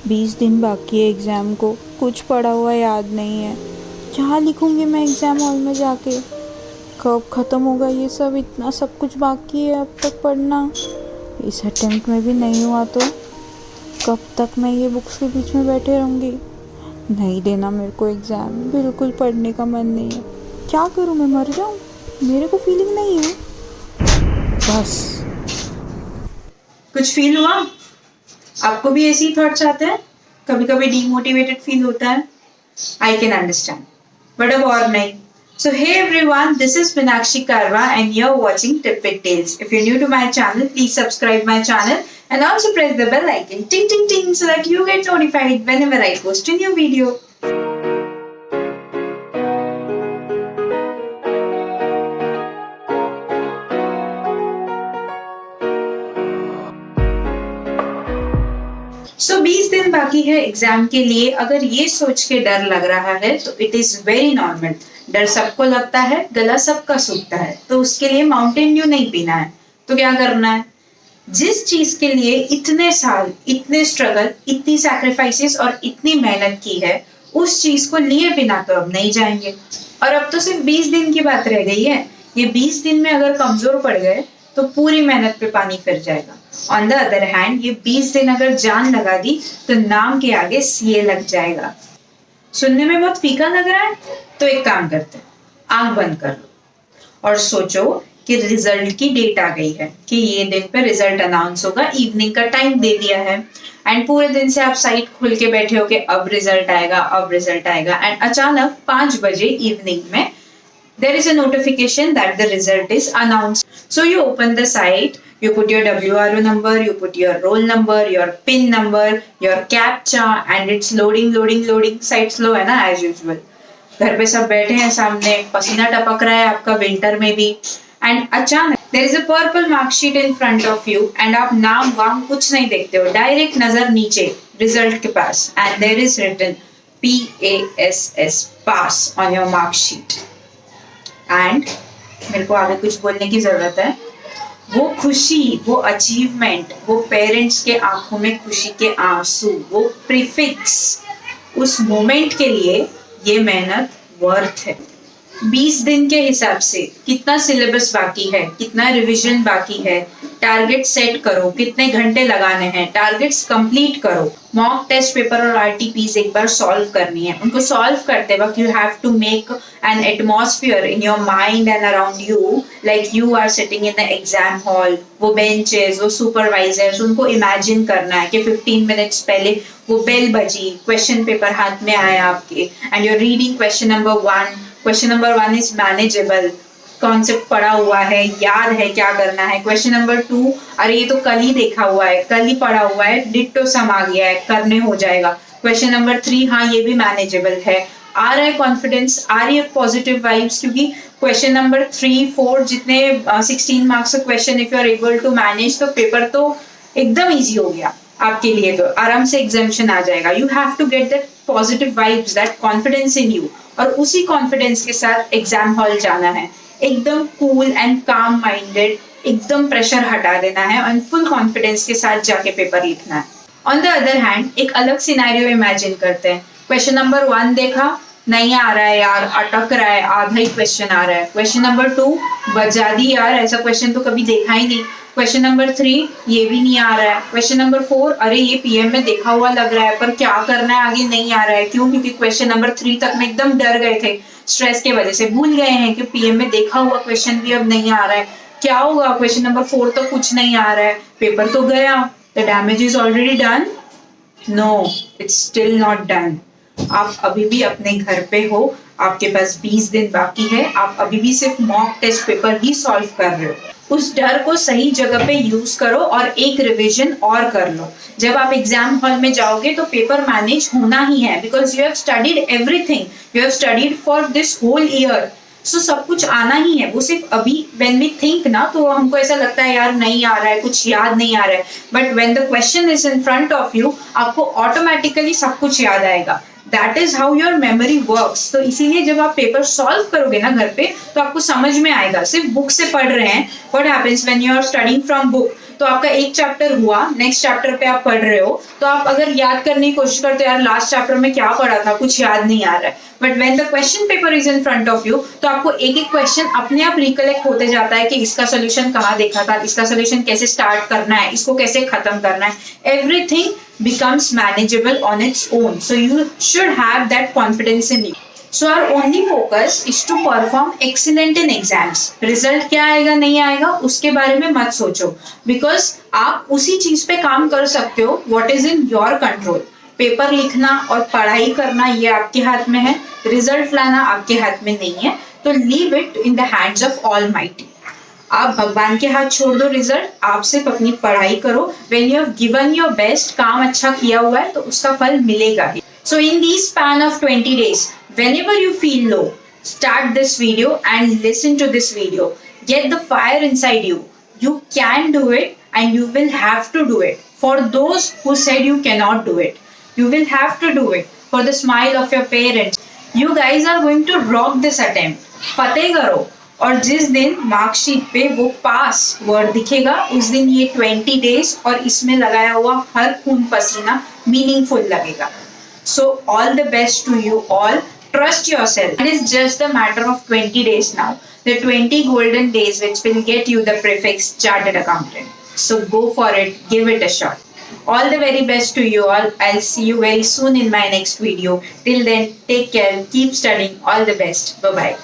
20 दिन बाकी है एग्ज़ाम को, कुछ पढ़ा हुआ याद नहीं है। क्या लिखूंगी मैं एग्ज़ाम हॉल में जाके? कब ख़त्म होगा ये सब? इतना सब कुछ बाकी है अब तक पढ़ना। इस अटेम्प्ट में भी नहीं हुआ तो कब तक मैं ये बुक्स के बीच में बैठे रहूँगी? नहीं देना मेरे को एग्ज़ाम, बिल्कुल पढ़ने का मन नहीं है। क्या करूँ, मैं मर जाऊँ? मेरे को फीलिंग नहीं है बस। कुछ फील हुआ? आपको भी ऐसे ही थॉट्स आते हैं? कभी कभी डीमोटिवेटेड फील होता है। आई कैन अंडरस्टैंड, बट अब और नहीं। So hey everyone, this is Minakshi Karwa and you're watching Tip with Tales. If you're new to my channel, please subscribe my channel and also press the bell icon ting ting ting so that you get notified whenever I post a new video. So 20 दिन बाकी है exam के लिए। अगर ये सोच के डर लग रहा है तो इट इज वेरी नॉर्मल। डर सबको लगता है, गला सबका सूखता है, तो उसके लिए माउंटेन ड्यू नहीं पीना है। तो क्या करना है? जिस चीज के लिए इतने साल, इतने स्ट्रगल, इतनी सैक्रिफाइसेस और इतनी मेहनत की है, उस चीज को लिए बिना तो अब नहीं जाएंगे। और अब तो सिर्फ 20 दिन की बात रह गई है। ये 20 दिन में अगर कमजोर पड़ गए तो पूरी मेहनत पे पानी फिर जाएगा। ऑन द अदर हैंड, ये 20 दिन अगर जान लगा दी तो नाम के आगे सीए लग जाएगा। सुनने में बहुत फीका लग रहा है? तो एक काम करते हैं, आंख बंद कर लो और सोचो कि रिजल्ट की डेट आ गई है, कि ये दिन पे रिजल्ट अनाउंस होगा। इवनिंग का टाइम दे दिया है एंड पूरे दिन से आप साइट खोल के बैठे हो कि अब रिजल्ट आएगा, अब रिजल्ट आएगा। एंड अचानक 5 बजे इवनिंग में there is a notification that the result is announced. So you open the site, you put your WRO number, you put your roll number, your PIN number, your CAPTCHA, and it's loading. Site slow है ना as usual. घर पे सब बैठे हैं सामने, पसीना टपक रहा है आपका विंटर में भी। एंड अचानक there is a purple mark sheet in front of you and आप नाम वाम कुछ नहीं देखते हो, डायरेक्ट नजर नीचे रिजल्ट के पास and there is written PASS pass on your mark sheet. And मेरे को आगे कुछ बोलने की जरूरत है। वो खुशी, वो अचीवमेंट, वो पेरेंट्स के आंखों में खुशी के आंसू, वो प्रीफिक्स, उस मोमेंट के लिए ये मेहनत वर्थ है। 20 दिन के हिसाब से कितना सिलेबस बाकी है, कितना रिवीजन बाकी है, टारगेट सेट करो, कितने घंटे लगाने हैं, टारगेट्स कंप्लीट करो। मॉक टेस्ट पेपर और आरटीपीज एक बार सॉल्व करनी है। उनको सॉल्व करते वक्त you have to make an atmosphere in your mind and around you like you are sitting in the exam hall. वो बेंचेस, वो सुपरवाइजर्स, उनको इमेजिन करना है कि 15 मिनट्स पहले वो बेल बजी, क्वेश्चन पेपर हाथ में आया आपके and you're reading question number 1। Question number 1 is manageable, concept पढ़ा हुआ है, याद है क्या करना है। क्वेश्चन नंबर 2, अरे ये तो कल ही देखा हुआ है, कल ही पढ़ा हुआ है, डिट्टो सम आ गया है, करने हो जाएगा। क्वेश्चन नंबर 3, हाँ ये भी मैनेजेबल है। आ रहा है कॉन्फिडेंस, आ रही है पॉजिटिव वाइब्स, क्योंकि क्वेश्चन नंबर 3, 4 जितने 16 मार्क्स का question if you are able to manage तो पेपर तो एकदम ईजी हो गया आपके लिए, तो आराम से एग्जामिशन आ जाएगा। You have to get that positive vibes, that confidence in you, और उसी कॉन्फिडेंस के साथ एग्जाम हॉल जाना है। एकदम कूल एंड काम माइंडेड, एकदम प्रेशर हटा देना है और फुल कॉन्फिडेंस के साथ जाके पेपर लिखना है। ऑन द अदर हैंड, एक अलग सिनेरियो इमेजिन करते हैं। क्वेश्चन नंबर 1 देखा, नहीं आ रहा है यार, अटक रहा है, आधा ही क्वेश्चन आ रहा है। क्वेश्चन नंबर 2, बजा दी यार, ऐसा क्वेश्चन तो कभी देखा ही नहीं। क्वेश्चन नंबर 3, ये भी नहीं आ रहा है। क्वेश्चन नंबर 4, अरे ये पीएम में देखा हुआ लग रहा है पर क्या करना है आगे नहीं आ रहा है। क्यों? क्योंकि क्वेश्चन नंबर 3 तक में एकदम डर गए थे, स्ट्रेस की वजह से भूल गए हैं कि पीएम में देखा हुआ क्वेश्चन भी अब नहीं आ रहा है। क्या होगा? क्वेश्चन नंबर 4 तो कुछ नहीं आ रहा है, पेपर तो गया। The damage is already done? No, it's still not done. आप अभी भी अपने घर पे हो, आपके पास 20 दिन बाकी है, आप अभी भी सिर्फ मॉक टेस्ट पेपर ही सॉल्व कर रहे हो। उस डर को सही जगह पे यूज करो और एक रिवीजन और कर लो। जब आप एग्जाम हॉल में जाओगे तो पेपर मैनेज होना ही है, because you have studied everything, you have studied for this whole year. So सब कुछ आना ही है। वो सिर्फ अभी व्हेन वी थिंक ना, तो हमको ऐसा लगता है यार नहीं आ रहा है, कुछ याद नहीं आ रहा है, but when the question is in front of you, आपको ऑटोमेटिकली सब कुछ याद आएगा। That is how your memory works. तो इसीलिए जब आप पेपर सॉल्व करोगे ना घर पे, तो आपको समझ में आएगा। सिर्फ बुक से पढ़ रहे हैं, what happens when you are studying from book, तो आपका एक चैप्टर हुआ, नेक्स्ट चैप्टर पे आप पढ़ रहे हो, तो आप अगर याद करने की कोशिश करते हो यार लास्ट चैप्टर में क्या पढ़ा था, कुछ याद नहीं आ रहा है, but when the question paper is in front of you, तो आपको एक एक क्वेश्चन अपने आप रिकलेक्ट होते जाता है कि इसका सोल्यूशन कहाँ देखा था, इसका सोल्यूशन कैसे स्टार्ट करना है, इसको कैसे खत्म करना है. Everything becomes manageable on its own. So you should have that confidence in you. So our only focus is to perform excellent in exams. Result क्या आएगा नहीं आएगा उसके बारे में मत सोचो, because आप उसी चीज पे काम कर सकते हो what is in your control. Paper लिखना और पढ़ाई करना ये आपके हाथ में है, रिजल्ट लाना आपके हाथ में नहीं है, तो leave it in the hands of Almighty. आप भगवान के हाथ छोड़ दो रिजल्ट, आप सिर्फ अपनी पढ़ाई करो. When you have given your best, काम अच्छा किया हुआ है तो उसका फल मिलेगा ही. So in this span of 20 days, whenever you feel low, start this video and listen to this video. Get the fire inside you. You can do it and you will have to do it. For those who said you cannot do it, you will have to do it. For the smile of your parents, you guys are going to rock this attempt. फतेह करो. और जिस दिन marksheet पे वो पास word दिखेगा उस दिन ये 20 डेज और इसमें लगाया हुआ हर खून पसीना मीनिंगफुल लगेगा. So all the best to you all. Trust yourself. It is just the matter of 20 days now. The 20 golden days which will get you the prefix chartered accountant. So go for it. Give it a shot. All the very best to you all. I'll see you very soon in my next video. Till then, take care. Keep studying. All the best. Bye-bye.